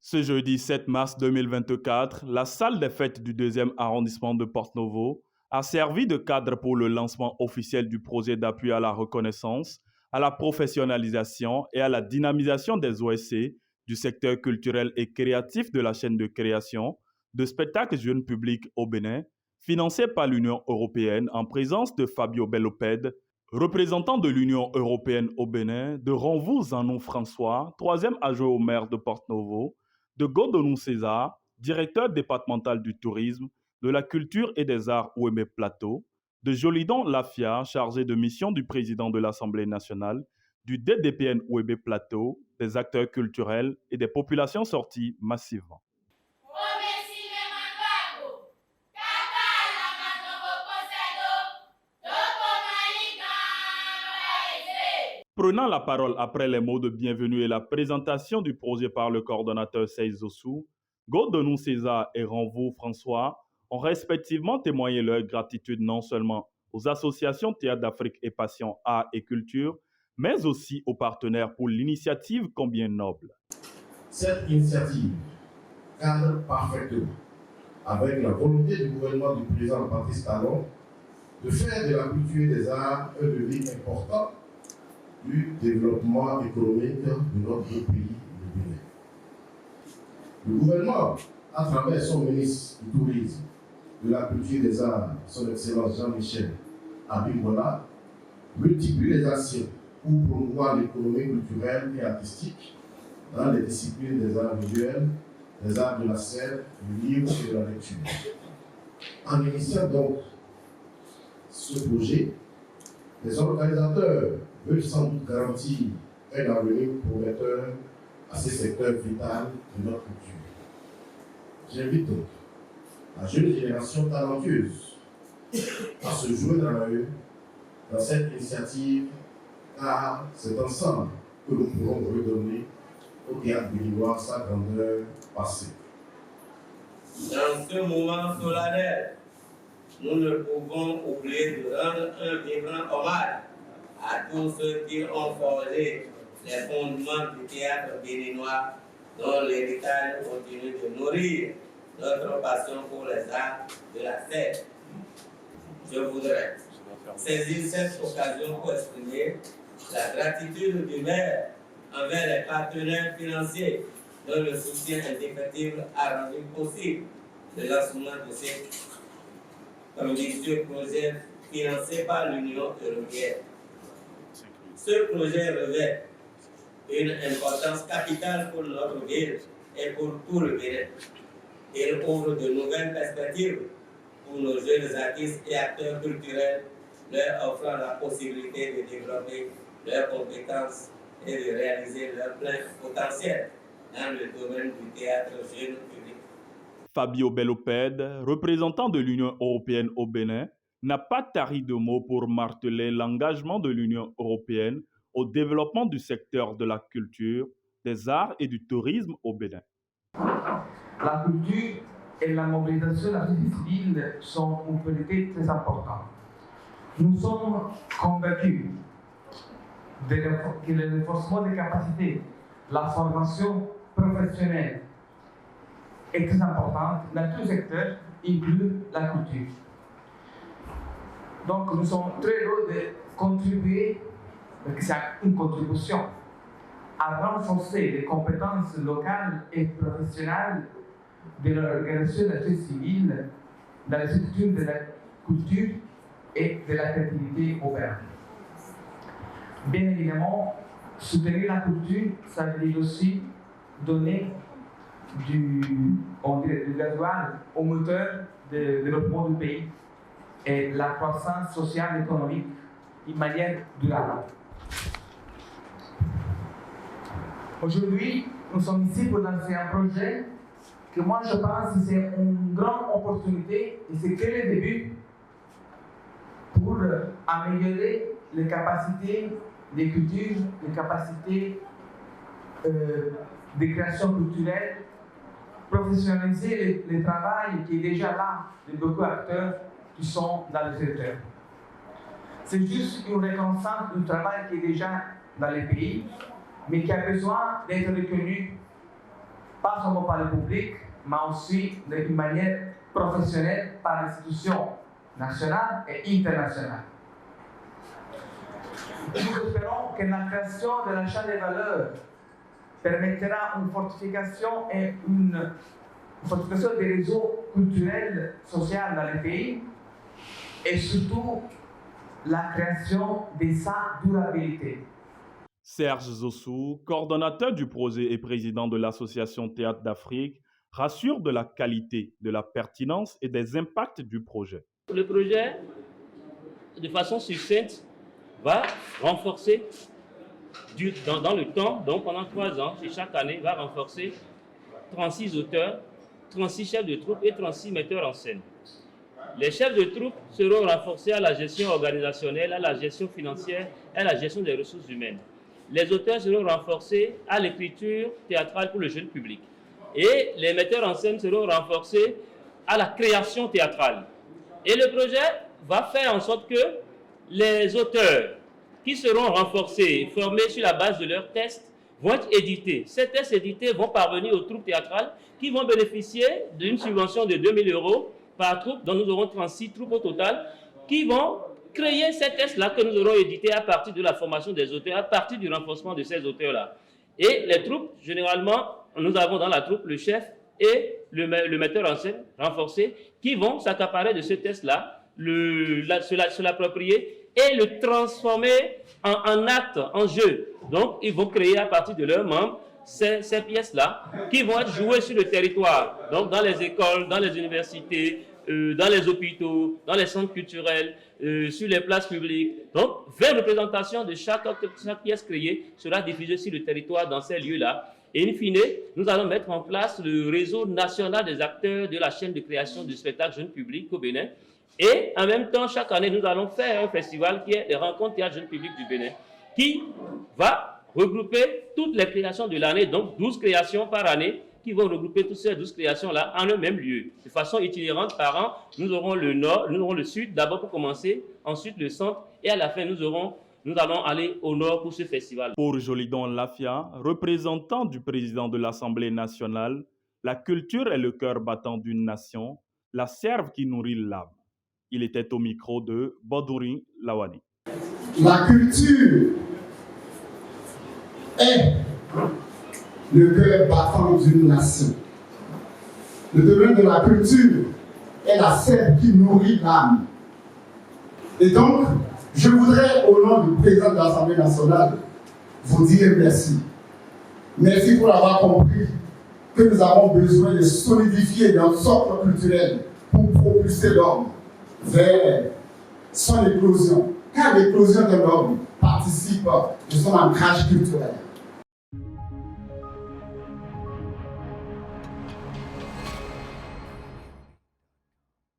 Ce jeudi 7 mars 2024, la salle des fêtes du 2e arrondissement de Porto-Novo a servi de cadre pour le lancement officiel du projet d'appui à la reconnaissance, à la professionnalisation et à la dynamisation des OSC, du secteur culturel et créatif de la chaîne de création, de spectacles jeunes publics au Bénin, financé par l'Union européenne en présence de Fabio Bellopède, représentant de l'Union européenne au Bénin, de Renvou Zanou François, 3e adjoint au maire de Porto-Novo, de Godonou César, directeur départemental du tourisme, de la culture et des arts Ouémé Plateau, de Jolidon Lafia, chargé de mission du président de l'Assemblée nationale, du DDPN Ouémé Plateau, des acteurs culturels et des populations sorties massivement. Prenant la parole après les mots de bienvenue et la présentation du projet par le coordonnateur Seizosu, Godonou César et Renvou François ont respectivement témoigné leur gratitude non seulement aux associations Théâtre d'Afrique et Passion Art et Culture, mais aussi aux partenaires pour l'initiative combien noble. Cette initiative cadre parfaitement avec la volonté du gouvernement du président Patrice Talon de faire de la culture et des arts un levier important du développement économique de notre pays, le Bénin. Le gouvernement, à travers son ministre du Tourisme, de la Culture et des Arts, son Excellence Jean-Michel Abimbola, multiplie les actions pour promouvoir l'économie culturelle et artistique dans les disciplines des arts visuels, des arts de la scène, du livre et de la lecture. En initiant donc ce projet, les organisateurs veulent sans doute garantir un avenir prometteur à ces secteurs vitaux de notre culture. J'invite donc la jeune génération talentueuse à se joindre à eux dans cette initiative, car c'est ensemble que nous pourrons redonner au théâtre béninois sa grandeur passée. Dans ce moment solennel, nous ne pouvons oublier de rendre un vibrant hommage à tous ceux qui ont forgé les fondements du théâtre béninois, dont l'héritage continue de nourrir notre passion pour les arts de la scène. Je voudrais saisir cette occasion pour exprimer la gratitude du maire envers les partenaires financiers dont le soutien indéfectible a rendu possible le lancement de ces ambitieux projets financés par l'Union européenne. Ce projet revêt une importance capitale pour notre ville et pour tout le Bénin. Il ouvre de nouvelles perspectives pour nos jeunes artistes et acteurs culturels, leur offrant la possibilité de développer leurs compétences et de réaliser leur plein potentiel dans le domaine du théâtre jeune public. Fabio Bellopède, représentant de l'Union européenne au Bénin, n'a pas tari de mots pour marteler l'engagement de l'Union européenne au développement du secteur de la culture, des arts et du tourisme au Bénin. La culture et la mobilisation de la société civile sont une priorité très importante. Nous sommes convaincus que le renforcement des capacités, la formation professionnelle est très importante dans tout secteur, inclus la culture. Donc nous sommes très heureux de contribuer, c'est une contribution, à renforcer les compétences locales et professionnelles de l'organisation de la société civile dans les structures de la culture et de la créativité au Bénin. Bien évidemment, soutenir la culture, ça veut dire aussi donner du gasoil au moteur de développement du pays et la croissance sociale et économique d'une manière durable. Aujourd'hui, nous sommes ici pour lancer un projet que moi je pense que c'est une grande opportunité et c'est que le début pour améliorer les capacités de culture, les capacités de création culturelle, professionnaliser le travail qui est déjà là de beaucoup d'acteurs qui sont dans le secteur. C'est juste une reconnaissance du travail qui est déjà dans les pays mais qui a besoin d'être reconnu, pas seulement par le public, mais aussi d'une manière professionnelle par l'institution nationale et internationale. Nous espérons que la création de la chaîne des valeurs permettra une fortification et une fortification des réseaux culturels, sociaux dans le pays et surtout la création de sa durabilité. Serge Zossou, coordonnateur du projet et président de l'association Théâtre d'Afrique, rassure de la qualité, de la pertinence et des impacts du projet. Le projet, de façon succincte, va renforcer dans le temps, donc pendant 3 ans, et chaque année, va renforcer 36 auteurs, 36 chefs de troupe et 36 metteurs en scène. Les chefs de troupe seront renforcés à la gestion organisationnelle, à la gestion financière et à la gestion des ressources humaines. Les auteurs seront renforcés à l'écriture théâtrale pour le jeune public. Et les metteurs en scène seront renforcés à la création théâtrale. Et le projet va faire en sorte que les auteurs qui seront renforcés, formés sur la base de leurs tests, vont être édités. Ces tests édités vont parvenir aux troupes théâtrales qui vont bénéficier d'une subvention de 2 000 € par troupe, dont nous aurons 36 troupes au total, qui vont créer ces tests-là que nous aurons édités à partir de la formation des auteurs, à partir du renforcement de ces auteurs-là. Et les troupes, généralement, nous avons dans la troupe le chef et le metteur en scène renforcé qui vont s'accaparer de ce test-là, se l'approprier et le transformer en acte, en jeu. Donc, ils vont créer à partir de leurs membres ces pièces-là qui vont être jouées sur le territoire, donc dans les écoles, dans les universités, dans les hôpitaux, dans les centres culturels, sur les places publiques. Donc, 20 représentations de chaque pièce créée sera diffusée sur le territoire dans ces lieux-là. Et in fine, nous allons mettre en place le réseau national des acteurs de la chaîne de création du spectacle jeune public au Bénin. Et en même temps, chaque année, nous allons faire un festival qui est les rencontres théâtre jeune public du Bénin, qui va regrouper toutes les créations de l'année, donc 12 créations par année, qui vont regrouper toutes ces 12 créations-là en un même lieu. De façon itinérante par an, nous aurons le nord, nous aurons le sud, d'abord pour commencer, ensuite le centre, et à la fin, nous allons aller au nord pour ce festival. Pour Jolidon Lafia, représentant du président de l'Assemblée nationale, la culture est le cœur battant d'une nation, la serve qui nourrit l'âme. Il était au micro de Bodouri Lawani. La culture est le cœur battant d'une nation. Le domaine de la culture est la serve qui nourrit l'âme. Et donc, je voudrais, au nom du président de l'Assemblée nationale, vous dire merci. Merci pour avoir compris que nous avons besoin de solidifier notre socle culturel pour propulser l'homme vers son éclosion. Car l'éclosion de l'homme participe de son ancrage culturel.